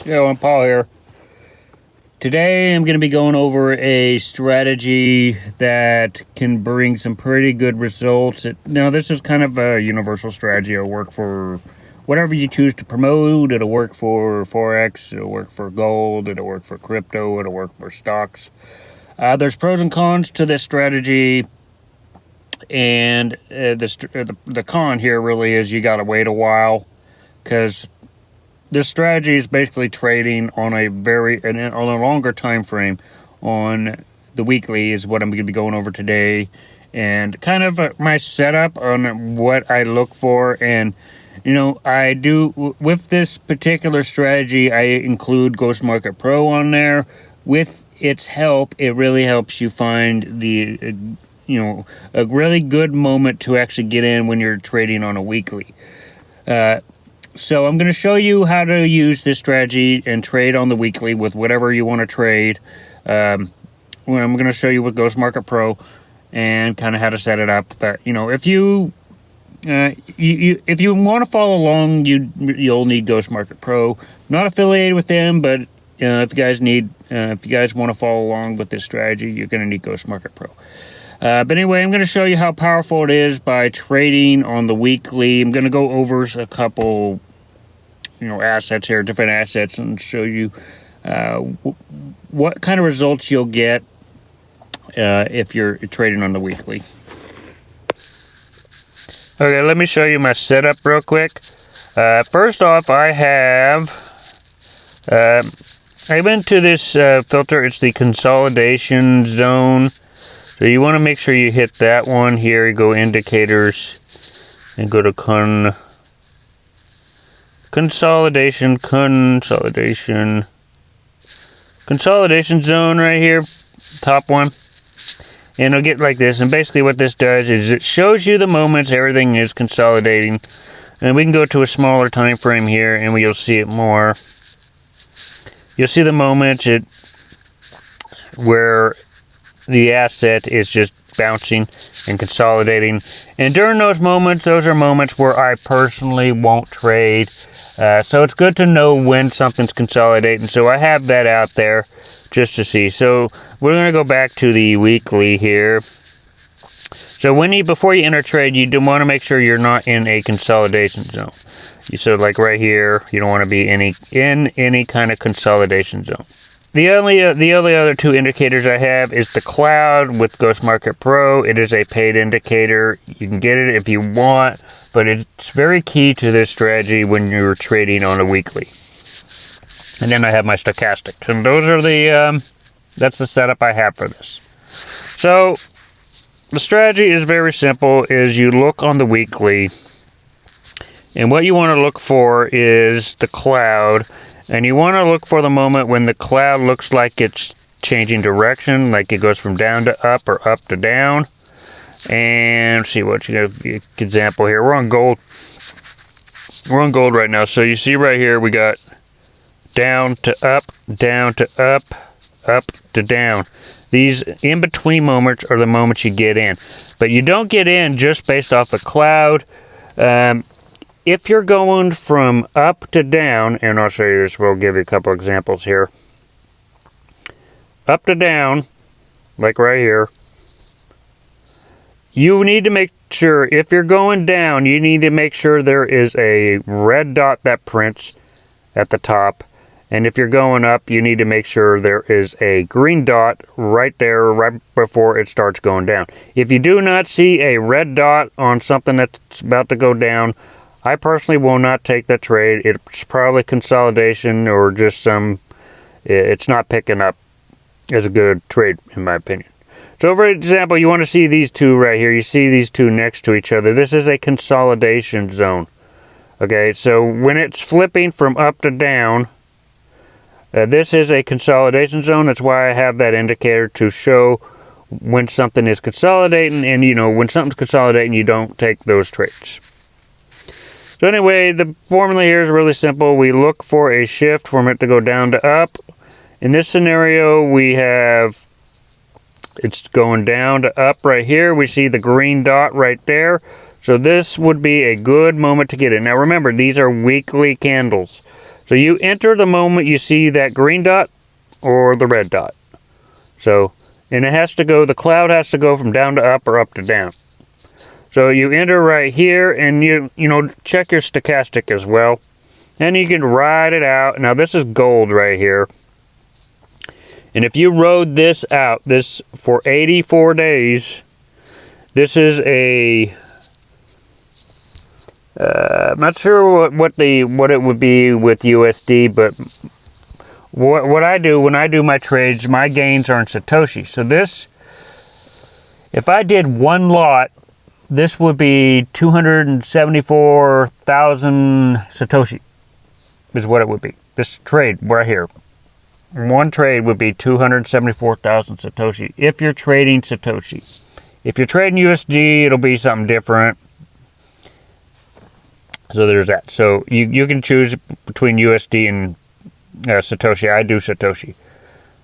Yo, I'm Paul here. Today I'm going to be going over a strategy that can bring some pretty good results. Now this is kind of a universal strategy. It'll work for whatever you choose to promote. It'll work for Forex, it'll work for gold, it'll work for crypto, it'll work for stocks. There's pros and cons to this strategy. And the con here really is you got to wait a while, because this strategy is basically trading on a longer time frame. On the weekly is what I'm going to be going over today, and kind of my setup on what I look for. And I do, with this particular strategy, I include Ghost Market Pro on there. With its help, it really helps you find the a really good moment to actually get in when you're trading on a weekly. So I'm going to show you how to use this strategy and trade on the weekly with whatever you want to trade. I'm going to show you with Ghost Market Pro and kind of how to set it up. But if you want to follow along, you'll need Ghost Market Pro. Not affiliated with them, but if you guys want to follow along with this strategy, you're going to need Ghost Market Pro. But anyway, I'm going to show you how powerful it is by trading on the weekly. I'm going to go over a couple, assets here, different assets, and show you what kind of results you'll get if you're trading on the weekly. Okay, let me show you my setup real quick. First off, I went to this filter. It's the consolidation zone. So you want to make sure you hit that one here. You go indicators and go to consolidation zone right here, top one. And it'll get like this. And basically what this does is it shows you the moments everything is consolidating. And we can go to a smaller time frame here and you'll see it more. You'll see the moments where the asset is just bouncing and consolidating. And during those moments, those are moments where I personally won't trade. So it's good to know when something's consolidating. So I have that out there just to see. So we're going to go back to the weekly here. So before you enter trade, you do want to make sure you're not in a consolidation zone. So like right here, you don't want to be in any kind of consolidation zone. The only other two indicators I have is the cloud with Ghost Market Pro. It is a paid indicator. You can get it if you want, but it's very key to this strategy when you're trading on a weekly. And then I have my stochastics, and those are that's the setup I have for this. So the strategy is very simple. Is you look on the weekly, and what you want to look for is the cloud. And you want to look for the moment when the cloud looks like it's changing direction, like it goes from down to up or up to down. And see what you got. An example here. We're on gold. We're on gold right now. So you see right here we got down to up, up to down. These in between moments are the moments you get in, but you don't get in just based off the cloud. If you're going from up to down, and I'll show you this, we'll give you a couple examples here. Up to down, like right here, you need to make sure, if you're going down, you need to make sure there is a red dot that prints at the top. And if you're going up, you need to make sure there is a green dot right there, right before it starts going down. If you do not see a red dot on something that's about to go down, I personally will not take that trade. It's probably consolidation or just it's not picking up as a good trade, in my opinion. So for example, you want to see these two right here. You see these two next to each other. This is a consolidation zone. Okay, so when it's flipping from up to down, this is a consolidation zone. That's why I have that indicator to show when something is consolidating. And when something's consolidating, you don't take those trades. So anyway, the formula here is really simple. We look for a shift from it to go down to up. In this scenario, it's going down to up right here. We see the green dot right there. So this would be a good moment to get in. Now remember, these are weekly candles. So you enter the moment you see that green dot or the red dot. So, and it has to go, the cloud has to go from down to up or up to down. So you enter right here, and you check your stochastic as well. And you can ride it out. Now this is gold right here. And if you rode this out, this for 84 days, this is a, I'm not sure what it would be with USD, but what I do when I do my trades, my gains are in satoshi. So this, if I did one lot, this would be 274,000 satoshi is what it would be. This trade right here. One trade would be 274,000 satoshi if you're trading satoshi. If you're trading USD, it'll be something different. So there's that. So you can choose between USD and satoshi. I do satoshi.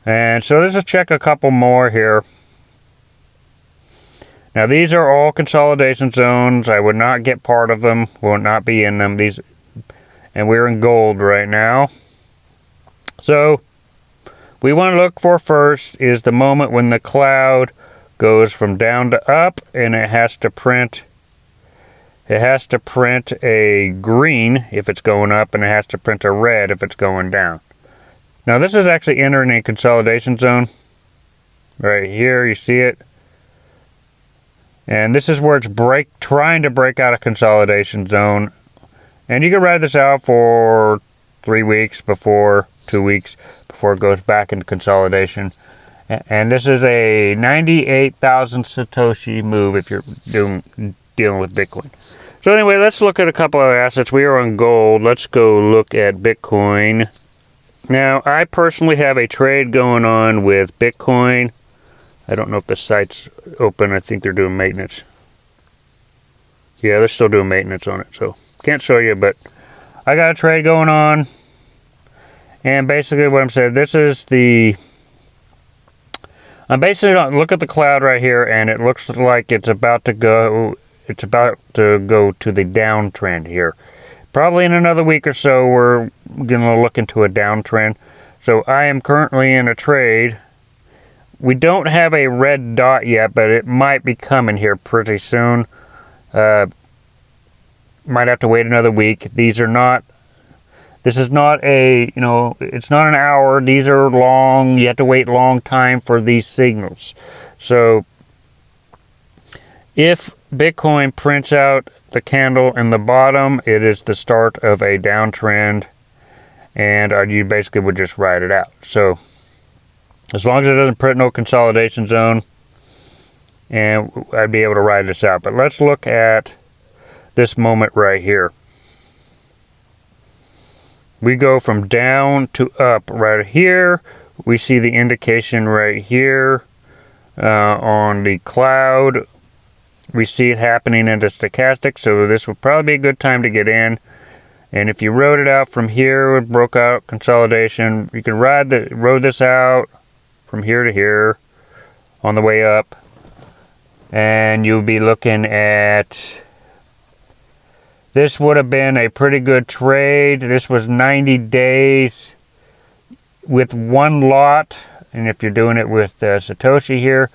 And so let's just check a couple more here. Now these are all consolidation zones. I would not get part of them. Will not be in them. These, and we're in gold right now. So we want to look for first is the moment when the cloud goes from down to up, and it has to print a green if it's going up, and it has to print a red if it's going down. Now this is actually entering a consolidation zone. Right here, you see it. And this is where it's trying to break out a consolidation zone. And you can ride this out for 3 weeks 2 weeks before it goes back into consolidation. And this is a 98,000 satoshi move if you're dealing with Bitcoin. So anyway, let's look at a couple other assets. We are on gold. Let's go look at Bitcoin. Now, I personally have a trade going on with Bitcoin. I don't know if the site's open. I think they're doing maintenance. Yeah, they're still doing maintenance on it, so can't show you, but I got a trade going on. And basically what I'm saying, this is the... I'm basically look at the cloud right here, and it looks like it's about to go to the downtrend here. Probably in another week or so, we're going to look into a downtrend. So I am currently in a trade. We don't have a red dot yet, but it might be coming here pretty soon. Might have to wait another week. This is not a, it's not an hour. These are long. You have to wait a long time for these signals. So if Bitcoin prints out the candle in the bottom, it is the start of a downtrend, and you basically would just ride it out. So as long as it doesn't print no consolidation zone, and I'd be able to ride this out. But let's look at this moment right here. We go from down to up right here. We see the indication right here on the cloud. We see it happening in the stochastic, so this would probably be a good time to get in. And if you rode it out from here, it broke out consolidation. You can rode this out from here to here on the way up, and you'll be looking at, this would have been a pretty good trade. This was 90 days with one lot, and if you're doing it with Satoshi here,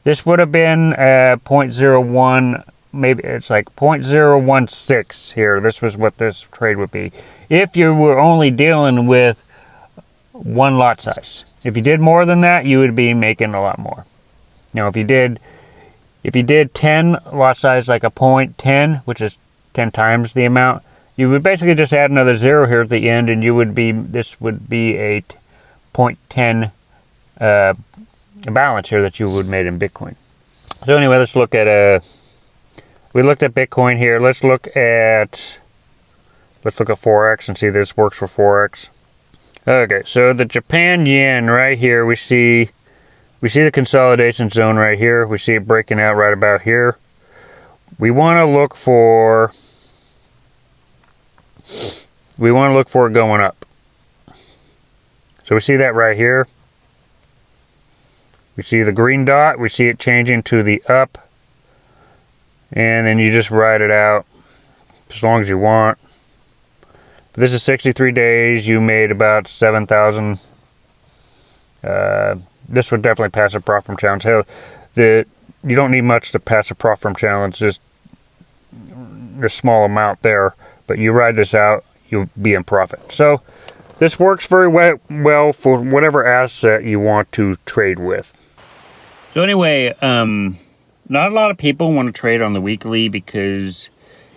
this would have been 0.01, maybe it's like 0.016 here. This was what this trade would be if you were only dealing with one lot size. If you did more than that, you would be making a lot more. Now, if you did 10 lot size, like a 0.10, which is 10 times the amount, you would basically just add another 0 here at the end, and this would be a 0.10 balance here that you would made in Bitcoin. So anyway, let's look at we looked at Bitcoin here. Let's look at Forex and see if this works for Forex. Okay, so the Japan yen right here, we see the consolidation zone right here. We see it breaking out right about here. We want to look for it going up. So we see that right here. We see the green dot. We see it changing to the up. And then you just ride it out as long as you want. This is 63 days. You made about 7,000. This would definitely pass a profit from challenge. Hell, you don't need much to pass a profit from challenge. Just a small amount there. But you ride this out, you'll be in profit. So this works very well for whatever asset you want to trade with. So anyway, not a lot of people want to trade on the weekly because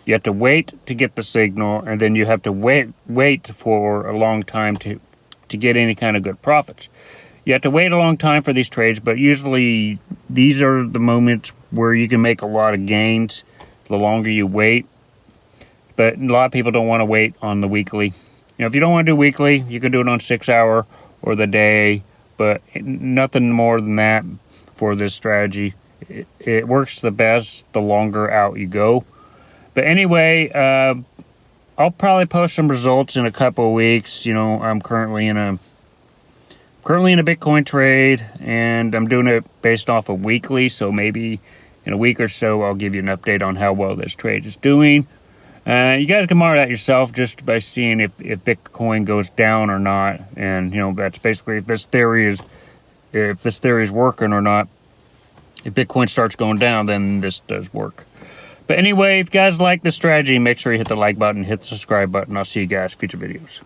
you have to wait to get the signal, and then you have to wait for a long time to get any kind of good profits. You have to wait a long time for these trades, but usually these are the moments where you can make a lot of gains the longer you wait. But a lot of people don't want to wait on the weekly. If you don't want to do weekly, you can do it on 6 hour or the day, but nothing more than that for this strategy. It works the best the longer out you go. But anyway, I'll probably post some results in a couple of weeks. I'm currently in a Bitcoin trade, and I'm doing it based off of weekly. So maybe in a week or so, I'll give you an update on how well this trade is doing. You guys can monitor that yourself just by seeing if Bitcoin goes down or not, and that's basically if this theory is working or not. If Bitcoin starts going down, then this does work. But anyway, if you guys like this strategy, make sure you hit the like button, hit the subscribe button. I'll see you guys in future videos.